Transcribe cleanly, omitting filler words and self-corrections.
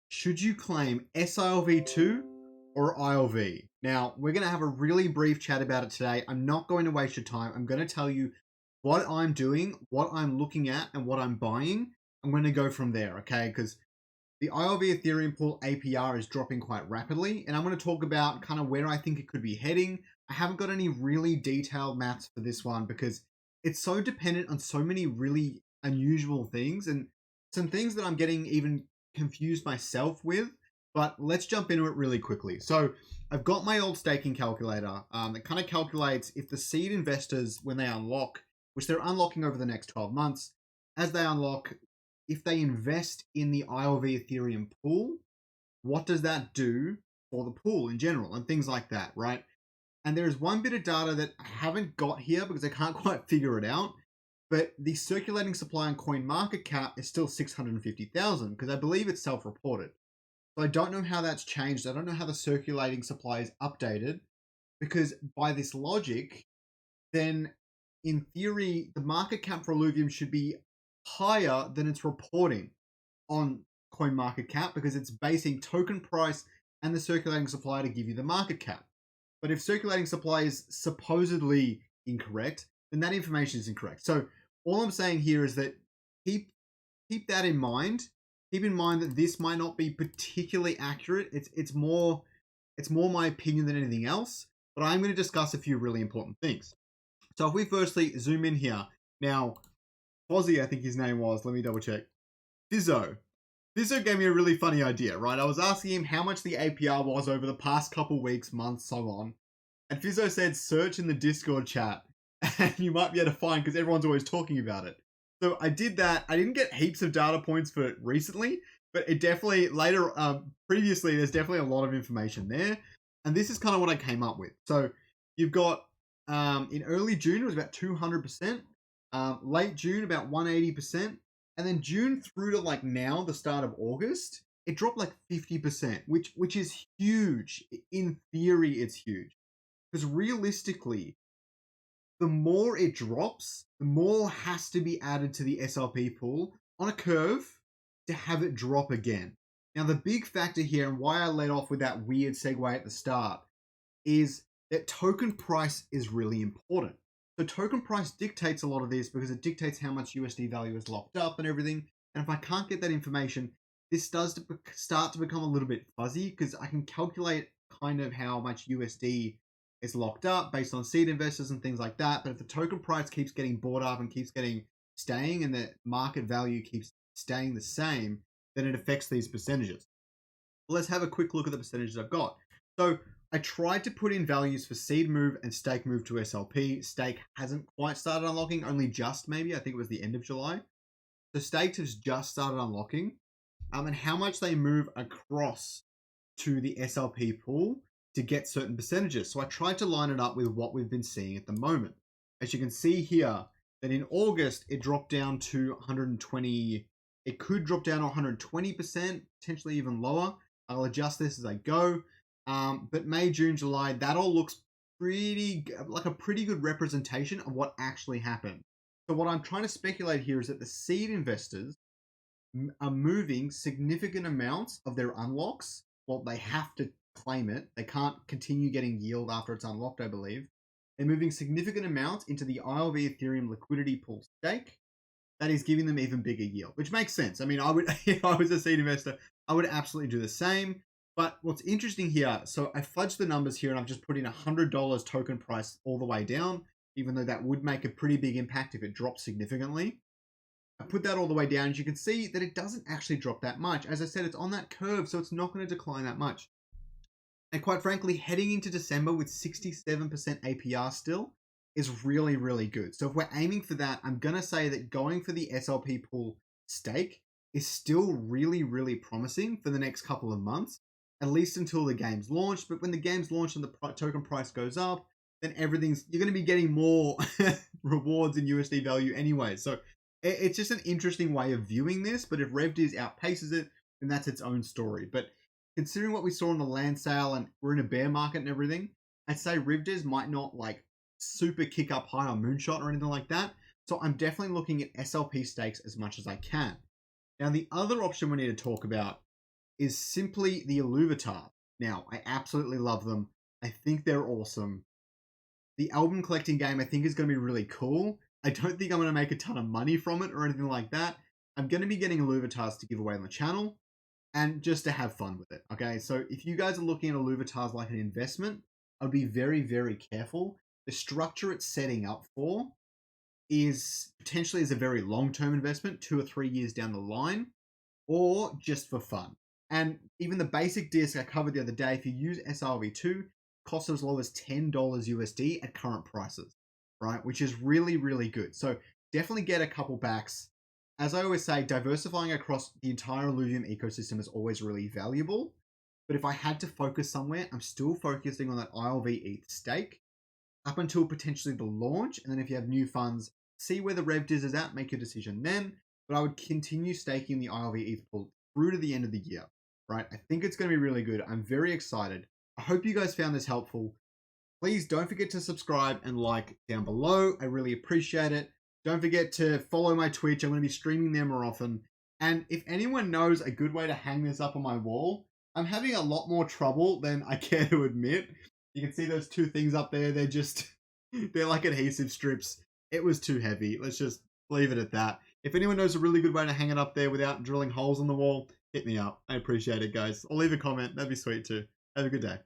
Should you claim SILV2 or ILV? Now, we're going to have a really brief chat about it today. I'm not going to waste your time. I'm going to tell you what I'm doing, what I'm looking at, and what I'm buying. I'm going to go from there, okay? Because the ILV Ethereum pool APR is dropping quite rapidly, and I'm going to talk about kind of where I think it could be heading. I haven't got any really detailed maths for this one because it's so dependent on so many really unusual things and some things that I'm getting even confused myself with. But let's jump into it really quickly. So I've got my old staking calculator that kind of calculates if the seed investors, when they unlock, which they're unlocking over the next 12 months, as they unlock, if they invest in the ILV Ethereum pool, what does that do for the pool in general and things like that, right? And there is one bit of data that I haven't got here because I can't quite figure it out. But the circulating supply on CoinMarketCap is still 650,000 because I believe it's self-reported. So I don't know how that's changed. I don't know how the circulating supply is updated because by this logic, then in theory, the market cap for Illuvium should be higher than it's reporting on CoinMarketCap because it's basing token price and the circulating supply to give you the market cap. But if circulating supply is supposedly incorrect, then that information is incorrect. So all I'm saying here is that keep that in mind. Keep in mind that this might not be particularly accurate. It's more my opinion than anything else. But I'm going to discuss a few really important things. So if we firstly zoom in here, now Fozzie, I think his name was. Let me double check. Fizzo gave me a really funny idea, right? I was asking him how much the APR was over the past couple weeks, months, so on. And Fizzo said, search in the Discord chat. And you might be able to find because everyone's always talking about it. So I did that. I didn't get heaps of data points for it recently, but it definitely previously, there's definitely a lot of information there. And this is kind of what I came up with. So you've got in early June, it was about 200%. Late June, about 180%. And then June through to like now, the start of August, it dropped like 50%, which is huge. In theory, it's huge. Because realistically, the more it drops, the more has to be added to the SLP pool on a curve to have it drop again. Now, the big factor here, and why I led off with that weird segue at the start, is that token price is really important. So token price dictates a lot of this because it dictates how much USD value is locked up and everything. And if I can't get that information, this does start to become a little bit fuzzy because I can calculate kind of how much USD is locked up based on seed investors and things like that. But if the token price keeps getting bought up and keeps staying and the market value keeps staying the same, then it affects these percentages. Well, let's have a quick look at the percentages I've got. So I tried to put in values for seed move and stake move to SLP. Stake hasn't quite started unlocking, only just maybe. I think it was the end of July. So staked has just started unlocking. And how much they move across to the SLP pool to get certain percentages. So I tried to line it up with what we've been seeing at the moment. As you can see here, that in August, it dropped down to 120. It could drop down to 120%, potentially even lower. I'll adjust this as I go. But May, June, July, that all looks like a pretty good representation of what actually happened. So what I'm trying to speculate here is that the seed investors are moving significant amounts of their unlocks. Well, they have to claim it. They can't continue getting yield after it's unlocked, I believe. They're moving significant amounts into the ILV Ethereum liquidity pool stake. That is giving them even bigger yield, which makes sense. I mean, I would, if I was a seed investor, I would absolutely do the same. But what's interesting here, so I fudged the numbers here and I've just put in $100 token price all the way down, even though that would make a pretty big impact if it drops significantly. I put that all the way down. As you can see that it doesn't actually drop that much. As I said, it's on that curve, so it's not going to decline that much. And quite frankly, heading into December with 67% APR still is really, really good. So if we're aiming for that, I'm going to say that going for the SLP pool stake is still really, really promising for the next couple of months, at least until the game's launched. But when the game's launched and the token price goes up, then you're going to be getting more rewards in USD value anyway. So it's just an interesting way of viewing this. But if RevDiz outpaces it, then that's its own story. But considering what we saw in the land sale and we're in a bear market and everything, I'd say RevDiz might not like super kick up high on Moonshot or anything like that. So I'm definitely looking at SLP stakes as much as I can. Now, the other option we need to talk about is simply the Illuvitar. Now, I absolutely love them. I think they're awesome. The album collecting game I think is going to be really cool. I don't think I'm going to make a ton of money from it or anything like that. I'm going to be getting Illuvitars to give away on the channel and just to have fun with it. Okay, so if you guys are looking at Illuvitars like an investment, I'd be very, very careful. The structure it's setting up for is potentially as a very long-term investment, 2 or 3 years down the line, or just for fun. And even the basic disc I covered the other day, if you use SRV2, costs as low as $10 USD at current prices, right? Which is really, really good. So definitely get a couple backs. As I always say, diversifying across the entire Illuvium ecosystem is always really valuable. But if I had to focus somewhere, I'm still focusing on that ILV ETH stake up until potentially the launch. And then if you have new funds, see where the rev diz is at, make your decision then. But I would continue staking the ILV ETH pool through to the end of the year, right? I think it's going to be really good. I'm very excited. I hope you guys found this helpful. Please don't forget to subscribe and like down below. I really appreciate it. Don't forget to follow my Twitch. I'm going to be streaming there more often. And if anyone knows a good way to hang this up on my wall, I'm having a lot more trouble than I care to admit. You can see those two things up there. They're like adhesive strips. It was too heavy. Let's just leave it at that. If anyone knows a really good way to hang it up there without drilling holes in the wall, hit me up. I appreciate it, guys. I'll leave a comment. That'd be sweet too. Have a good day.